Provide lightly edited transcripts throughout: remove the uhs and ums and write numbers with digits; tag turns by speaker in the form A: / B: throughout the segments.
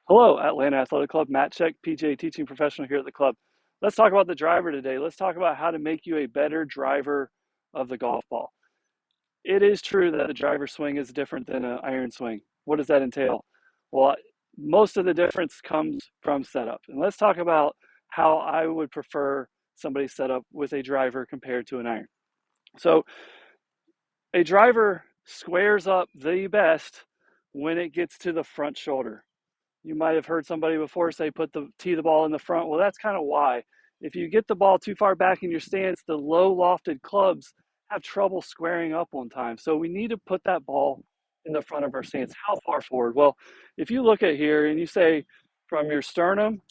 A: Hello, Atlanta Athletic Club. Matt Check, PGA teaching professional here at the club. Let's talk about the driver today. Let's talk about how to make you a better driver of the golf ball. It is true that the driver swing is different than an iron swing. What does that entail? Well, most of the difference comes from setup. And let's talk about how I would prefer somebody set up with a driver compared to an iron. So, a driver squares up the best when it gets to the front shoulder. You might have heard somebody before say tee the ball in the front. Well, that's kind of why. If you get the ball too far back in your stance, the low lofted clubs have trouble squaring up on time. So we need to put that ball in the front of our stance. How far forward? Well, if you look at here and you say from your sternum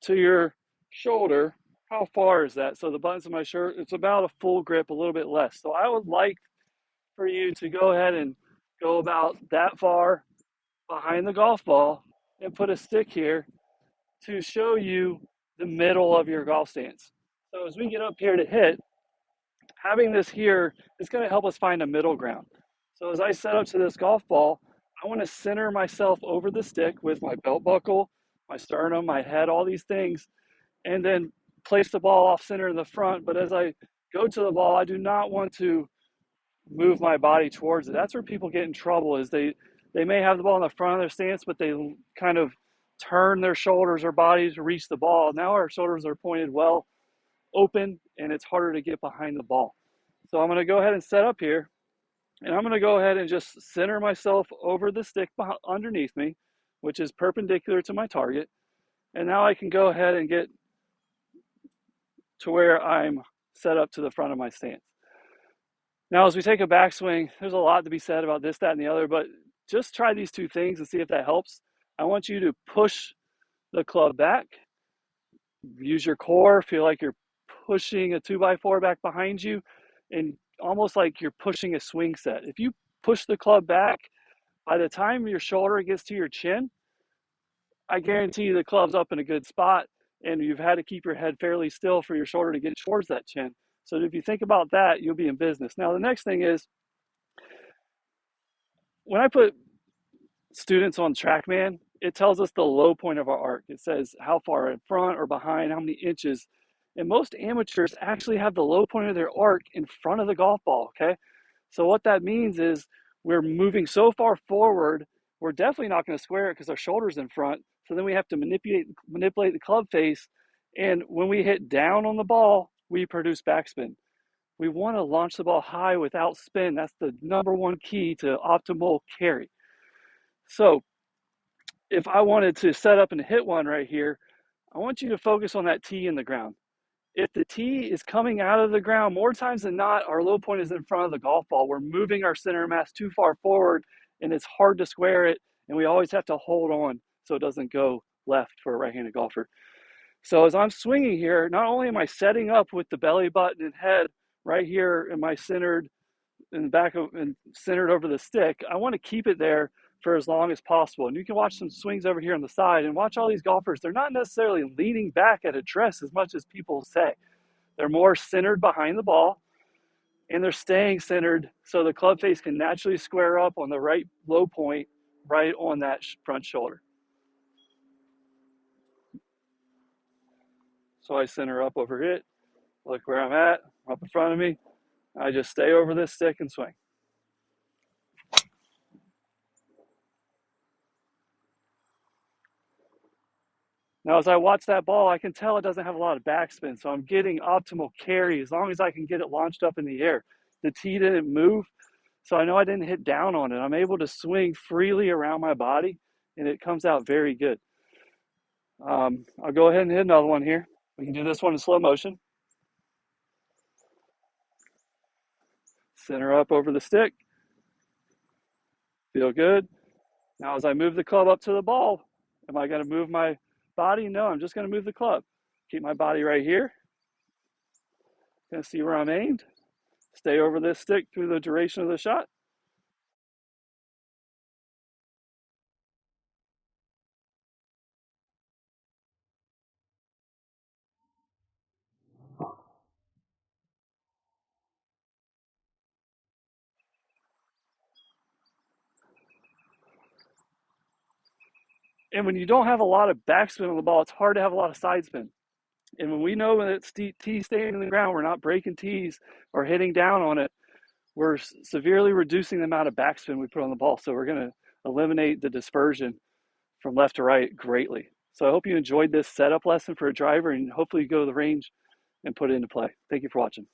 A: to your shoulder, how far is that? So the buttons of my shirt, it's about a full grip, a little bit less. So I would like for you to go ahead and go about that far behind the golf ball and put a stick here to show you the middle of your golf stance. So as we get up here to hit, having this here is going to help us find a middle ground. So as I set up to this golf ball, I want to center myself over the stick with my belt buckle, my sternum, my head, all these things, and then place the ball off center in the front. But as I go to the ball, I do not want to move my body towards it. That's where people get in trouble is they may have the ball in the front of their stance, but they kind of turn their shoulders or bodies to reach the ball. Now our shoulders are pointed well open and it's harder to get behind the ball. So I'm going to go ahead and set up here and I'm going to go ahead and just center myself over the stick underneath me, which is perpendicular to my target. And now I can go ahead and get to where I'm set up to the front of my stance. Now, as we take a backswing, there's a lot to be said about this, that, and the other, but just try these two things and see if that helps. I want you to push the club back, use your core, feel like you're pushing a 2x4 back behind you, and almost like you're pushing a swing set. If you push the club back, by the time your shoulder gets to your chin, I guarantee you the club's up in a good spot, and you've had to keep your head fairly still for your shoulder to get towards that chin. So if you think about that, you'll be in business. Now, the next thing is when I put students on TrackMan, it tells us the low point of our arc. It says how far in front or behind, how many inches. And most amateurs actually have the low point of their arc in front of the golf ball, okay? So what that means is we're moving so far forward, we're definitely not going to square it because our shoulder's in front. So then we have to manipulate the club face. And when we hit down on the ball, we produce backspin. We want to launch the ball high without spin. That's the number one key to optimal carry. So if I wanted to set up and hit one right here, I want you to focus on that tee in the ground. If the tee is coming out of the ground, more times than not, our low point is in front of the golf ball. We're moving our center mass too far forward, and it's hard to square it, and we always have to hold on so it doesn't go left for a right-handed golfer. So as I'm swinging here, not only am I setting up with the belly button and head right here in my centered in the back of and centered over the stick, I want to keep it there for as long as possible. And you can watch some swings over here on the side and watch all these golfers. They're not necessarily leaning back at address as much as people say. They're more centered behind the ball and they're staying centered so the club face can naturally square up on the right low point right on that front shoulder. So I center up over it, look where I'm at, up in front of me. I just stay over this stick and swing. Now, as I watch that ball, I can tell it doesn't have a lot of backspin, so I'm getting optimal carry as long as I can get it launched up in the air. The tee didn't move, so I know I didn't hit down on it. I'm able to swing freely around my body, and it comes out very good. I'll go ahead and hit another one here. We can do this one in slow motion. Center up over the stick. Feel good. Now, as I move the club up to the ball, am I going to move my body? No, I'm just going to move the club. Keep my body right here. Going to see where I'm aimed. Stay over this stick through the duration of the shot. And when you don't have a lot of backspin on the ball, it's hard to have a lot of side spin. And when we know when it's tee staying in the ground, we're not breaking tees or hitting down on it, we're severely reducing the amount of backspin we put on the ball. So we're going to eliminate the dispersion from left to right greatly. So I hope you enjoyed this setup lesson for a driver, and hopefully you go to the range and put it into play. Thank you for watching.